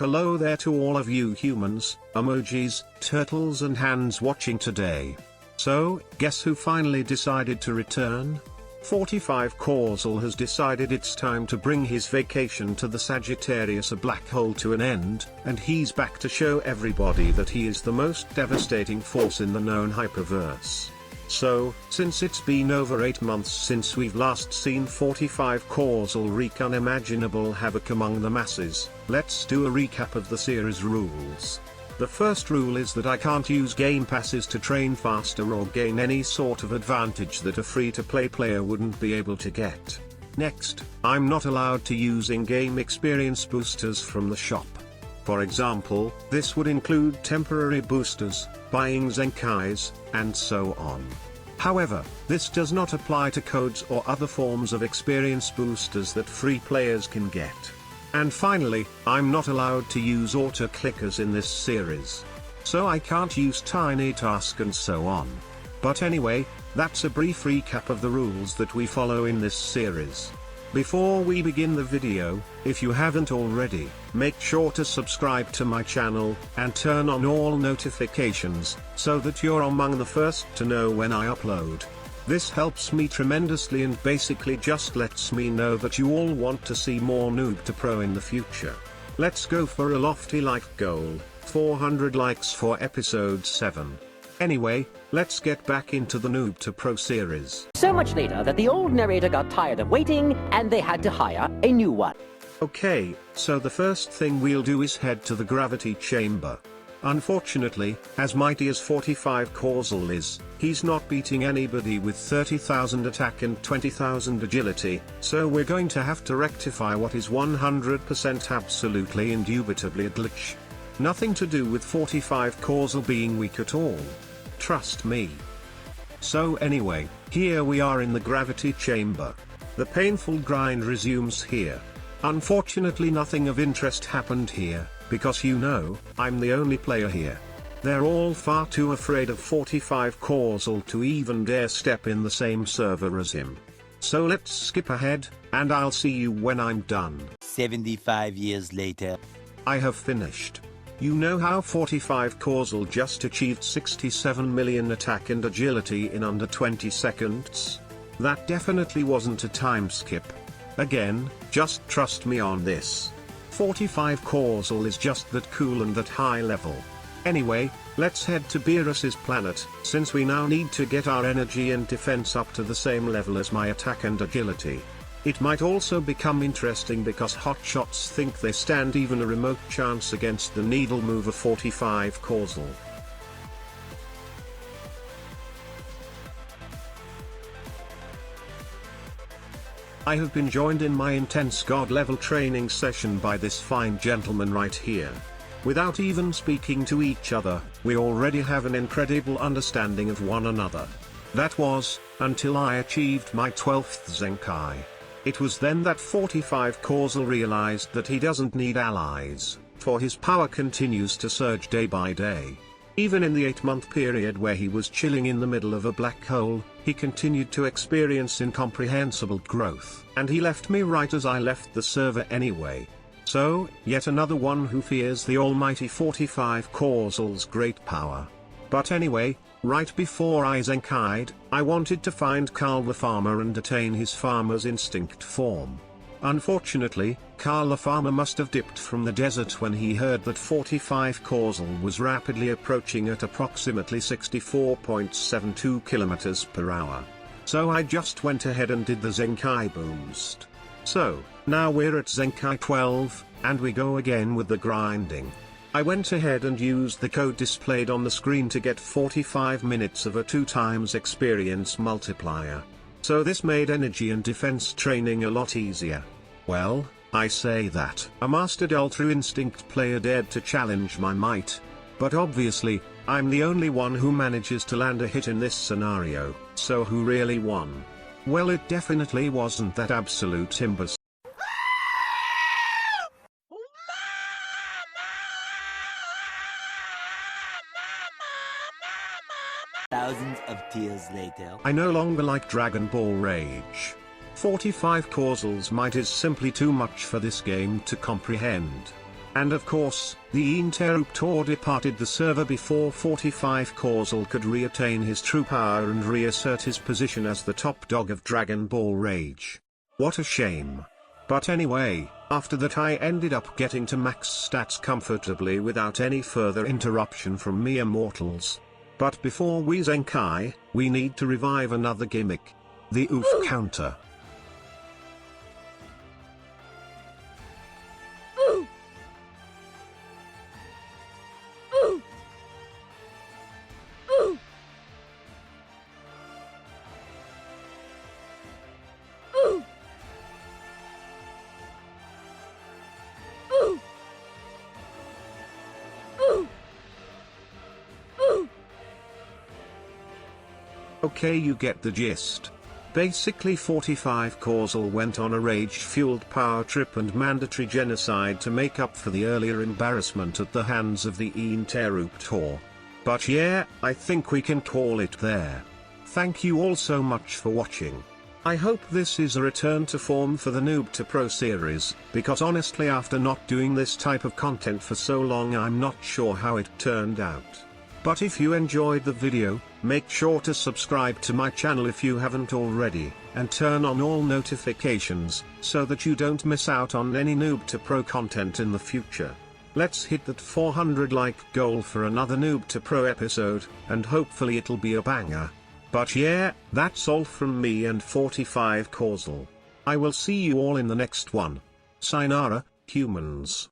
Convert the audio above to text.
Hello there to all of you humans, emojis, turtles and hands watching today. So, guess who finally decided to return? 45 Acausal has decided it's time to bring his vacation to the Sagittarius a black hole to an end, and he's back to show everybody that he is the most devastating force in the known hyperverse. So, since it's been over 8 months since we've last seen 45 Acausal wreak unimaginable havoc among the masses, let's do a recap of the series rules. The first rule is that I can't use game passes to train faster or gain any sort of advantage that a free-to-play player wouldn't be able to get. Next, I'm not allowed to use in-game experience boosters from the shop. For example, this would include temporary boosters, buying Zenkais, and so on. However, this does not apply to codes or other forms of experience boosters that free players can get. And finally, I'm not allowed to use auto-clickers in this series. So I can't use Tiny Task and so on. But anyway, that's a brief recap of the rules that we follow in this series. Before we begin the video, if you haven't already, make sure to subscribe to my channel, and turn on all notifications, so that you're among the first to know when I upload. This helps me tremendously and basically just lets me know that you all want to see more Noob to Pro in the future. Let's go for a lofty like goal, 400 likes for episode 7. Anyway, let's get back into the Noob to Pro series. So much later that the old narrator got tired of waiting, and they had to hire a new one. Okay, so the first thing we'll do is head to the gravity chamber. Unfortunately, as mighty as 45 Acausal is, he's not beating anybody with 30,000 attack and 20,000 agility, so we're going to have to rectify what is 100% absolutely indubitably a glitch. Nothing to do with 45 Acausal being weak at all. Trust me. So anyway, here we are in the gravity chamber. The painful grind resumes here. Unfortunately nothing of interest happened here, because you know, I'm the only player here. They're all far too afraid of 45 Acausal to even dare step in the same server as him. So let's skip ahead, and I'll see you when I'm done. 75 years later. I have finished. You know how 45 Acausal just achieved 67 million attack and agility in under 20 seconds? That definitely wasn't a time skip. Again, just trust me on this. 45 Acausal is just that cool and that high level. Anyway, let's head to Beerus's planet, since we now need to get our energy and defense up to the same level as my attack and agility. It might also become interesting because hotshots think they stand even a remote chance against the needle mover 45 Acausal. I have been joined in my intense god-level training session by this fine gentleman right here. Without even speaking to each other, we already have an incredible understanding of one another. That was, until I achieved my 12th Zenkai. It was then that 45 Acausal realized that he doesn't need allies, for his power continues to surge day by day. Even in the 8-month period where he was chilling in the middle of a black hole, he continued to experience incomprehensible growth. And he left me right as I left the server anyway. So, yet another one who fears the almighty 45 Acausal's great power. But anyway, right before I Zenkai'd, I wanted to find Carl the farmer and attain his farmer's instinct form. Unfortunately, Carl the farmer must have dipped from the desert when he heard that 45 Acausal was rapidly approaching at approximately 64.72 kilometers per hour. So I just went ahead and did the Zenkai boost. So, now we're at Zenkai 12, and we go again with the grinding. I went ahead and used the code displayed on the screen to get 45 minutes of a 2x experience multiplier. So this made energy and defense training a lot easier. Well, I say that. A mastered Ultra Instinct player dared to challenge my might. But obviously, I'm the only one who manages to land a hit in this scenario, so who really won? Well, it definitely wasn't that absolute imbecile. Thousands of tears later. I no longer like Dragon Ball Rage. 45 Acausal's might is simply too much for this game to comprehend. And of course, the interruptor departed the server before 45 Causal could reattain his true power and reassert his position as the top dog of Dragon Ball Rage. What a shame. But anyway, after that I ended up getting to max stats comfortably without any further interruption from mere mortals. But before we Zenkai, we need to revive another gimmick. The oof counter. Okay, you get the gist. Basically 45 Causal went on a rage-fueled power trip and mandatory genocide to make up for the earlier embarrassment at the hands of the interruptor. But yeah, I think we can call it there. Thank you all so much for watching. I hope this is a return to form for the Noob to Pro series, because honestly after not doing this type of content for so long I'm not sure how it turned out. But if you enjoyed the video, make sure to subscribe to my channel if you haven't already, and turn on all notifications, so that you don't miss out on any Noob to Pro content in the future. Let's hit that 400 like goal for another Noob to Pro episode, and hopefully it'll be a banger. But yeah, that's all from me and 45 Causal. I will see you all in the next one. Sayonara, humans.